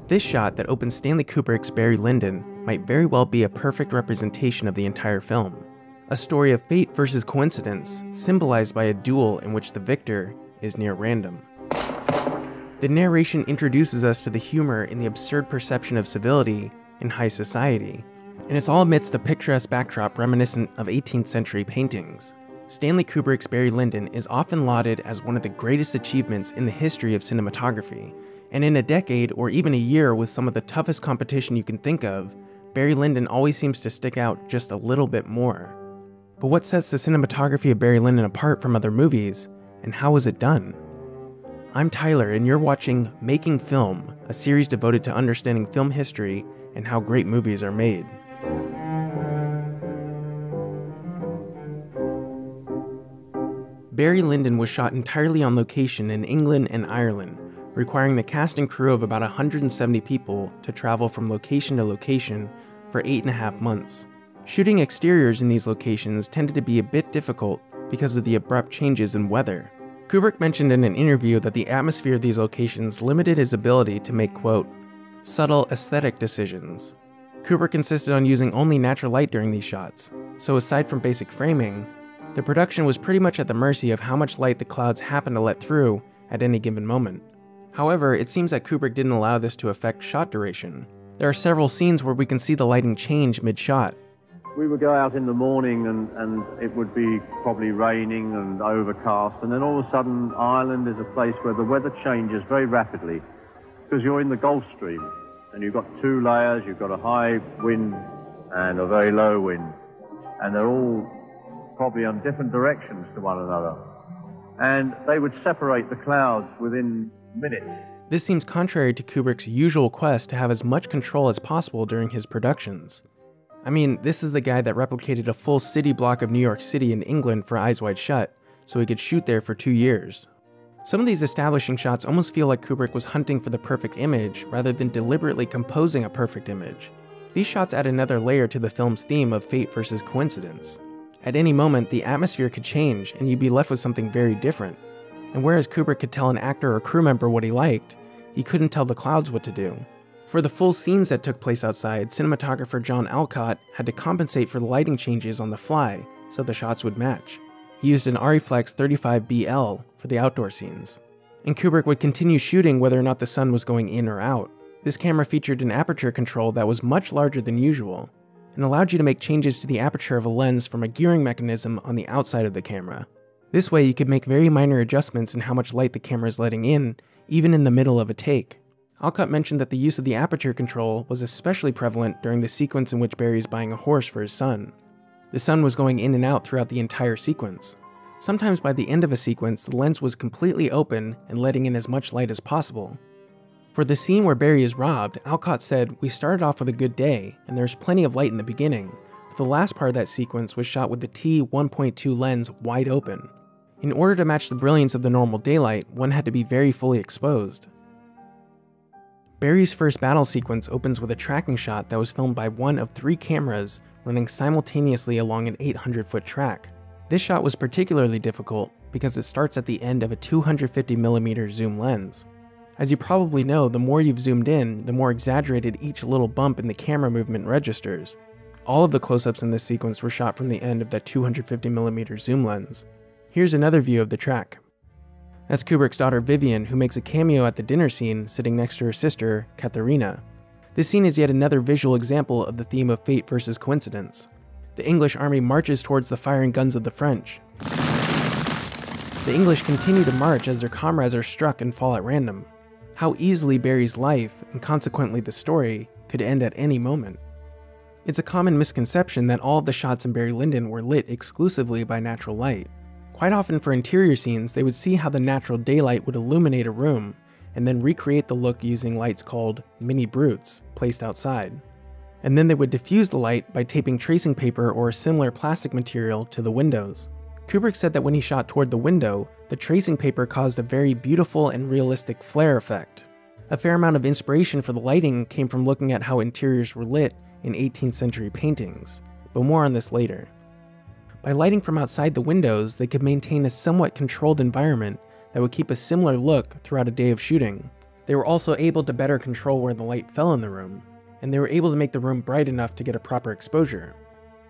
This shot that opens Stanley Kubrick's Barry Lyndon might very well be a perfect representation of the entire film. A story of fate versus coincidence, symbolized by a duel in which the victor is near random. The narration introduces us to the humor in the absurd perception of civility in high society, and it's all amidst a picturesque backdrop reminiscent of 18th century paintings. Stanley Kubrick's Barry Lyndon is often lauded as one of the greatest achievements in the history of cinematography, and in a decade or even a year with some of the toughest competition you can think of, Barry Lyndon always seems to stick out just a little bit more. But what sets the cinematography of Barry Lyndon apart from other movies, and how was it done? I'm Tyler, and you're watching Making Film, a series devoted to understanding film history and how great movies are made. Barry Lyndon was shot entirely on location in England and Ireland, requiring the cast and crew of about 170 people to travel from location to location for 8.5 months. Shooting exteriors in these locations tended to be a bit difficult because of the abrupt changes in weather. Kubrick mentioned in an interview that the atmosphere of these locations limited his ability to make, quote, subtle aesthetic decisions. Kubrick insisted on using only natural light during these shots, so aside from basic framing, the production was pretty much at the mercy of how much light the clouds happened to let through at any given moment. However, it seems that Kubrick didn't allow this to affect shot duration. There are several scenes where we can see the lighting change mid-shot. We would go out in the morning and it would be probably raining and overcast, and then all of a sudden Ireland is a place where the weather changes very rapidly because you're in the Gulf Stream and you've got two layers, you've got a high wind and a very low wind, and they're all probably on different directions to one another, and they would separate the clouds within minutes. This seems contrary to Kubrick's usual quest to have as much control as possible during his productions. I mean, this is the guy that replicated a full city block of New York City in England for Eyes Wide Shut, so he could shoot there for 2 years. Some of these establishing shots almost feel like Kubrick was hunting for the perfect image rather than deliberately composing a perfect image. These shots add another layer to the film's theme of fate versus coincidence. At any moment, the atmosphere could change and you'd be left with something very different. And whereas Kubrick could tell an actor or crew member what he liked, he couldn't tell the clouds what to do. For the full scenes that took place outside, cinematographer John Alcott had to compensate for the lighting changes on the fly so the shots would match. He used an reflex 35BL for the outdoor scenes. And Kubrick would continue shooting whether or not the sun was going in or out. This camera featured an aperture control that was much larger than usual, and allowed you to make changes to the aperture of a lens from a gearing mechanism on the outside of the camera. This way you could make very minor adjustments in how much light the camera is letting in, even in the middle of a take. Alcott mentioned that the use of the aperture control was especially prevalent during the sequence in which Barry is buying a horse for his son. The sun was going in and out throughout the entire sequence. Sometimes by the end of a sequence, the lens was completely open and letting in as much light as possible. For the scene where Barry is robbed, Alcott said, "We started off with a good day, and there's plenty of light in the beginning, but the last part of that sequence was shot with the T1.2 lens wide open. In order to match the brilliance of the normal daylight, one had to be very fully exposed." Barry's first battle sequence opens with a tracking shot that was filmed by one of 3 cameras running simultaneously along an 800-foot track. This shot was particularly difficult because it starts at the end of a 250mm zoom lens. As you probably know, the more you've zoomed in, the more exaggerated each little bump in the camera movement registers. All of the close-ups in this sequence were shot from the end of that 250mm zoom lens. Here's another view of the track. That's Kubrick's daughter Vivian, who makes a cameo at the dinner scene sitting next to her sister, Katharina. This scene is yet another visual example of the theme of fate versus coincidence. The English army marches towards the firing guns of the French. The English continue to march as their comrades are struck and fall at random. How easily Barry's life, and consequently the story, could end at any moment. It's a common misconception that all of the shots in Barry Lyndon were lit exclusively by natural light. Quite often for interior scenes, they would see how the natural daylight would illuminate a room, and then recreate the look using lights called mini brutes, placed outside. And then they would diffuse the light by taping tracing paper or a similar plastic material to the windows. Kubrick said that when he shot toward the window, the tracing paper caused a very beautiful and realistic flare effect. A fair amount of inspiration for the lighting came from looking at how interiors were lit in 18th century paintings, but more on this later. By lighting from outside the windows, they could maintain a somewhat controlled environment that would keep a similar look throughout a day of shooting. They were also able to better control where the light fell in the room, and they were able to make the room bright enough to get a proper exposure.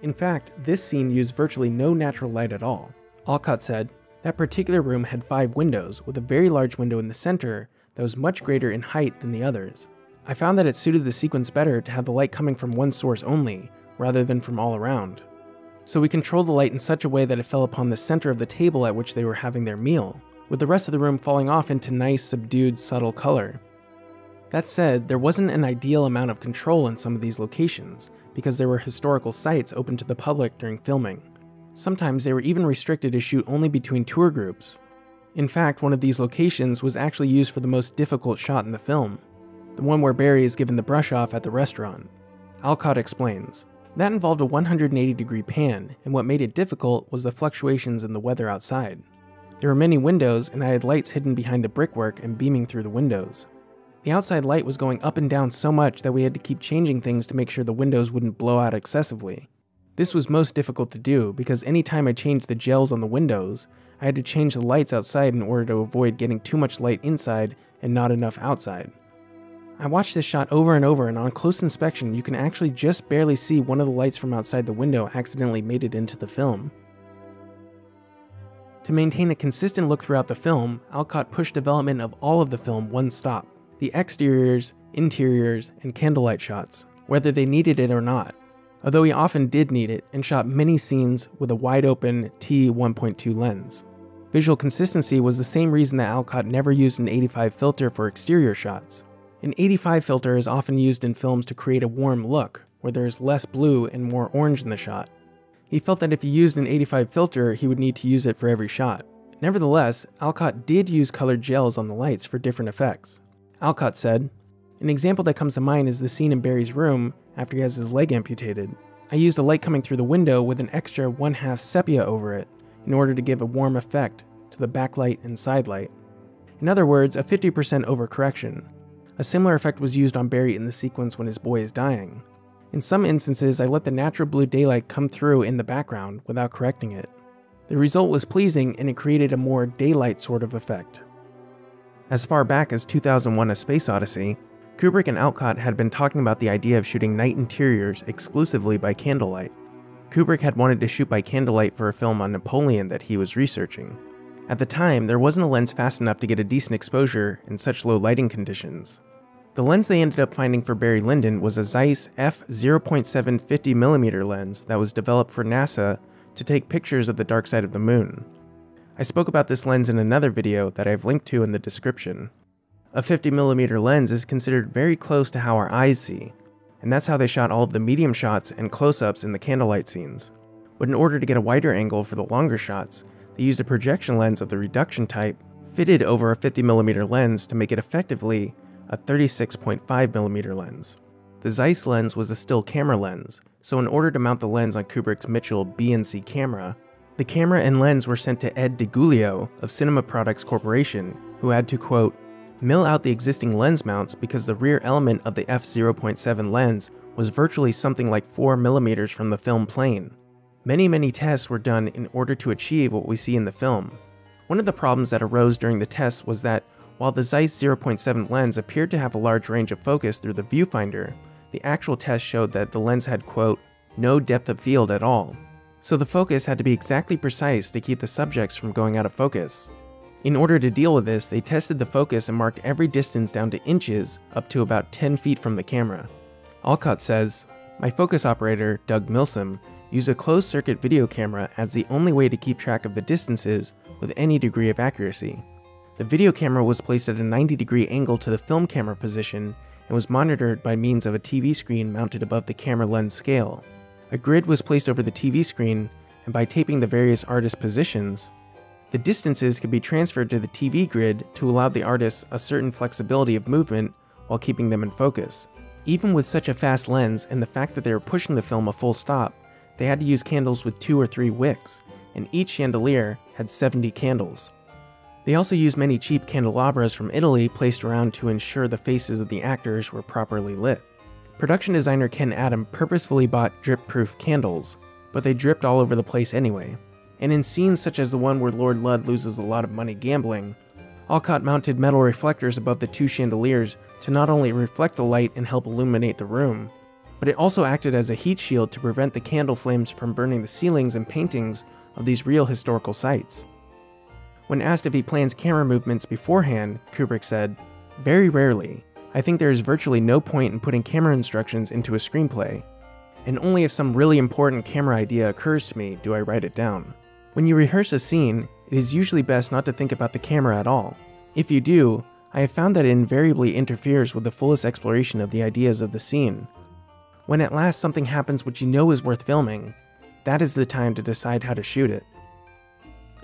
In fact, this scene used virtually no natural light at all. Alcott said, "That particular room had 5 windows, with a very large window in the center that was much greater in height than the others. I found that it suited the sequence better to have the light coming from one source only, rather than from all around. So we controlled the light in such a way that it fell upon the center of the table at which they were having their meal, with the rest of the room falling off into nice, subdued, subtle color." That said, there wasn't an ideal amount of control in some of these locations, because there were historical sites open to the public during filming. Sometimes they were even restricted to shoot only between tour groups. In fact, one of these locations was actually used for the most difficult shot in the film, the one where Barry is given the brush off at the restaurant. Alcott explains, "That involved a 180-degree pan, and what made it difficult was the fluctuations in the weather outside. There were many windows, and I had lights hidden behind the brickwork and beaming through the windows. The outside light was going up and down so much that we had to keep changing things to make sure the windows wouldn't blow out excessively. This was most difficult to do because any time I changed the gels on the windows, I had to change the lights outside in order to avoid getting too much light inside and not enough outside. I watched this shot over and over, and on close inspection you can actually just barely see one of the lights from outside the window accidentally made it into the film." To maintain a consistent look throughout the film, Alcott pushed development of all of the film one stop: the exteriors, interiors, and candlelight shots, whether they needed it or not. Although he often did need it, and shot many scenes with a wide-open T1.2 lens. Visual consistency was the same reason that Alcott never used an 85 filter for exterior shots. An 85 filter is often used in films to create a warm look, where there is less blue and more orange in the shot. He felt that if he used an 85 filter, he would need to use it for every shot. Nevertheless, Alcott did use colored gels on the lights for different effects. Alcott said, "An example that comes to mind is the scene in Barry's room after he has his leg amputated. I used a light coming through the window with an extra 1/2 sepia over it in order to give a warm effect to the backlight and side light. In other words, a 50% overcorrection. A similar effect was used on Barry in the sequence when his boy is dying. In some instances, I let the natural blue daylight come through in the background without correcting it. The result was pleasing, and it created a more daylight sort of effect." As far back as 2001: A Space Odyssey, Kubrick and Alcott had been talking about the idea of shooting night interiors exclusively by candlelight. Kubrick had wanted to shoot by candlelight for a film on Napoleon that he was researching. At the time, there wasn't a lens fast enough to get a decent exposure in such low lighting conditions. The lens they ended up finding for Barry Lyndon was a Zeiss f/0.7 50mm lens that was developed for NASA to take pictures of the dark side of the moon. I spoke about this lens in another video that I've linked to in the description. A 50mm lens is considered very close to how our eyes see, and that's how they shot all of the medium shots and close-ups in the candlelight scenes. But in order to get a wider angle for the longer shots, they used a projection lens of the reduction type fitted over a 50mm lens to make it effectively a 36.5mm lens. The Zeiss lens was a still camera lens, so in order to mount the lens on Kubrick's Mitchell B&C camera, the camera and lens were sent to Ed DeGuglio of Cinema Products Corporation, who had to, quote, "mill out the existing lens mounts because the rear element of the f/0.7 lens was virtually something like 4mm from the film plane. Many tests were done in order to achieve what we see in the film. One of the problems that arose during the tests was that while the Zeiss 0.7 lens appeared to have a large range of focus through the viewfinder, the actual test showed that the lens had, quote, no depth of field at all. So the focus had to be exactly precise to keep the subjects from going out of focus. In order to deal with this, they tested the focus and marked every distance down to inches up to about 10 feet from the camera." Alcott says, "My focus operator, Doug Milsom, used a closed-circuit video camera as the only way to keep track of the distances with any degree of accuracy. The video camera was placed at a 90-degree angle to the film camera position and was monitored by means of a TV screen mounted above the camera lens scale. A grid was placed over the TV screen, and by taping the various artist positions, the distances could be transferred to the TV grid to allow the artists a certain flexibility of movement while keeping them in focus. Even with such a fast lens and the fact that they were pushing the film a full stop, they had to use candles with 2 or 3 wicks, and each chandelier had 70 candles. They also used many cheap candelabras from Italy placed around to ensure the faces of the actors were properly lit. Production designer Ken Adam purposefully bought drip-proof candles, but they dripped all over the place anyway. And in scenes such as the one where Lord Ludd loses a lot of money gambling, Alcott mounted metal reflectors above the two chandeliers to not only reflect the light and help illuminate the room, but it also acted as a heat shield to prevent the candle flames from burning the ceilings and paintings of these real historical sites. When asked if he plans camera movements beforehand, Kubrick said, "Very rarely. I think there is virtually no point in putting camera instructions into a screenplay, and only if some really important camera idea occurs to me do I write it down. When you rehearse a scene, it is usually best not to think about the camera at all. If you do, I have found that it invariably interferes with the fullest exploration of the ideas of the scene. When at last something happens which you know is worth filming, that is the time to decide how to shoot it."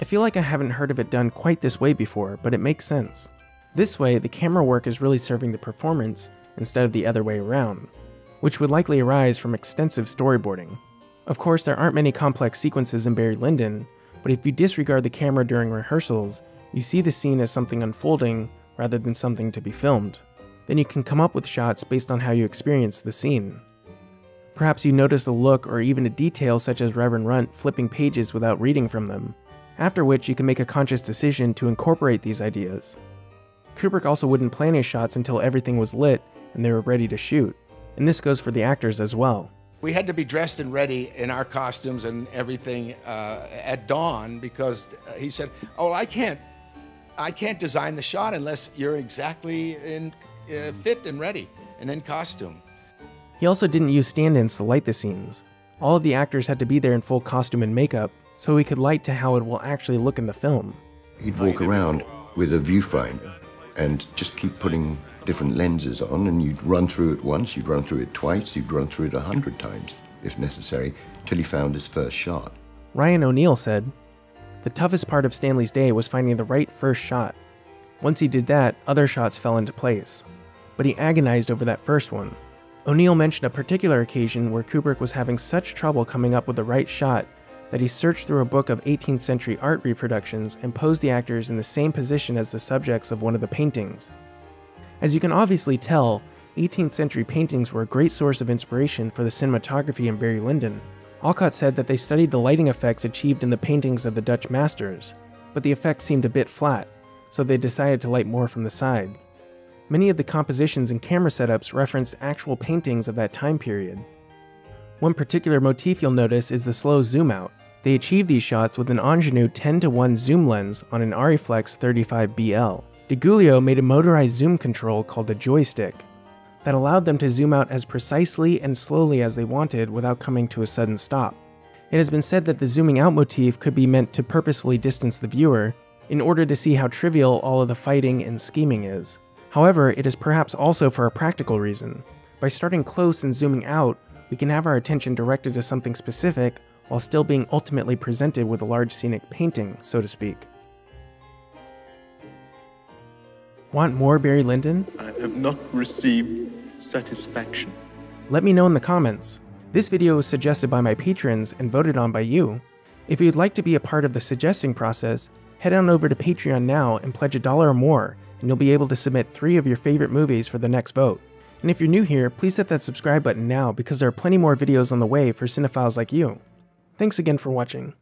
I feel like I haven't heard of it done quite this way before, but it makes sense. This way, the camera work is really serving the performance instead of the other way around, which would likely arise from extensive storyboarding. Of course, there aren't many complex sequences in Barry Lyndon, but if you disregard the camera during rehearsals, you see the scene as something unfolding rather than something to be filmed. Then you can come up with shots based on how you experience the scene. Perhaps you notice a look or even a detail such as Reverend Runt flipping pages without reading from them, after which you can make a conscious decision to incorporate these ideas. Kubrick also wouldn't plan his shots until everything was lit and they were ready to shoot, and this goes for the actors as well. We had to be dressed and ready in our costumes and everything at dawn because he said, "Oh, I can't design the shot unless you're exactly in fit and ready and in costume." He also didn't use stand-ins to light the scenes. All of the actors had to be there in full costume and makeup so he could light to how it will actually look in the film. He'd walk around with a viewfinder and just keep putting different lenses on, and you'd run through it once, you'd run through it twice, you'd run through it 100 times, if necessary, till he found his first shot. Ryan O'Neal said, "The toughest part of Stanley's day was finding the right first shot. Once he did that, other shots fell into place. But he agonized over that first one." O'Neal mentioned a particular occasion where Kubrick was having such trouble coming up with the right shot that he searched through a book of 18th century art reproductions and posed the actors in the same position as the subjects of one of the paintings. As you can obviously tell, 18th century paintings were a great source of inspiration for the cinematography in Barry Lyndon. Alcott said that they studied the lighting effects achieved in the paintings of the Dutch masters, but the effect seemed a bit flat, so they decided to light more from the side. Many of the compositions and camera setups referenced actual paintings of that time period. One particular motif you'll notice is the slow zoom out. They achieved these shots with an ingenue 10:1 zoom lens on an Reflex 35BL. De Giulio made a motorized zoom control called a joystick that allowed them to zoom out as precisely and slowly as they wanted without coming to a sudden stop. It has been said that the zooming out motif could be meant to purposefully distance the viewer in order to see how trivial all of the fighting and scheming is. However, it is perhaps also for a practical reason. By starting close and zooming out, we can have our attention directed to something specific while still being ultimately presented with a large scenic painting, so to speak. Want more Barry Lyndon? I have not received satisfaction. Let me know in the comments. This video was suggested by my patrons and voted on by you. If you'd like to be a part of the suggesting process, head on over to Patreon now and pledge $1 or more, and you'll be able to submit 3 of your favorite movies for the next vote. And if you're new here, please hit that subscribe button now because there are plenty more videos on the way for cinephiles like you. Thanks again for watching.